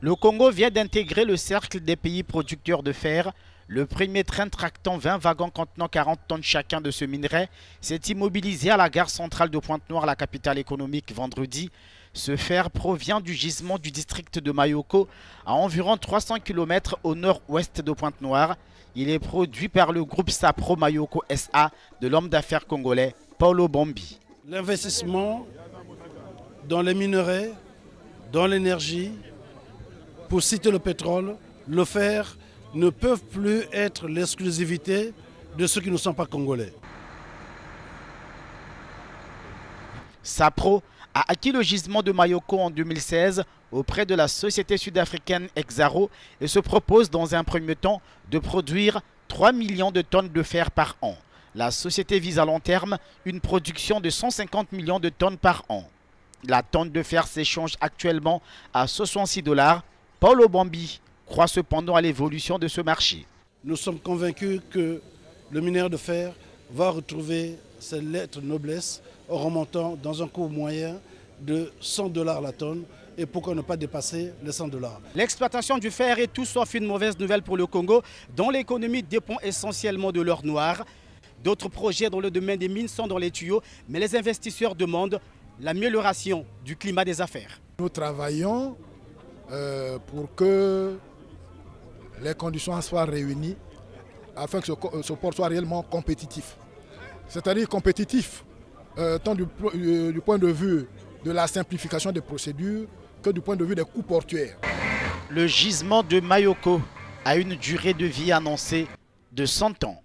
Le Congo vient d'intégrer le cercle des pays producteurs de fer. Le premier train tractant 20 wagons contenant 40 tonnes chacun de ce minerai s'est immobilisé à la gare centrale de Pointe-Noire, la capitale économique, vendredi. Ce fer provient du gisement du district de Mayoko, à environ 300 km au nord-ouest de Pointe-Noire. Il est produit par le groupe Sapro Mayoko SA de l'homme d'affaires congolais Paulo Bombi. L'investissement dans les minerais, dans l'énergie, pour citer le pétrole, le fer, ne peuvent plus être l'exclusivité de ceux qui ne sont pas congolais. Sapro a acquis le gisement de Mayoko en 2016 auprès de la société sud-africaine Exaro et se propose dans un premier temps de produire 3 millions de tonnes de fer par an. La société vise à long terme une production de 150 millions de tonnes par an. La tonne de fer s'échange actuellement à 66 $. Paulo Bombi croit cependant à l'évolution de ce marché. Nous sommes convaincus que le mineur de fer va retrouver ses lettres de noblesse en remontant dans un coût moyen de 100 $ la tonne et pourquoi ne pas dépasser les 100 $. L'exploitation du fer est tout sauf une mauvaise nouvelle pour le Congo, dont l'économie dépend essentiellement de l'or noir. D'autres projets dans le domaine des mines sont dans les tuyaux, mais les investisseurs demandent l'amélioration du climat des affaires. Nous travaillons pour que les conditions soient réunies afin que ce port soit réellement compétitif. C'est-à-dire compétitif tant du point de vue de la simplification des procédures que du point de vue des coûts portuaires. Le gisement de Mayoko a une durée de vie annoncée de 100 ans.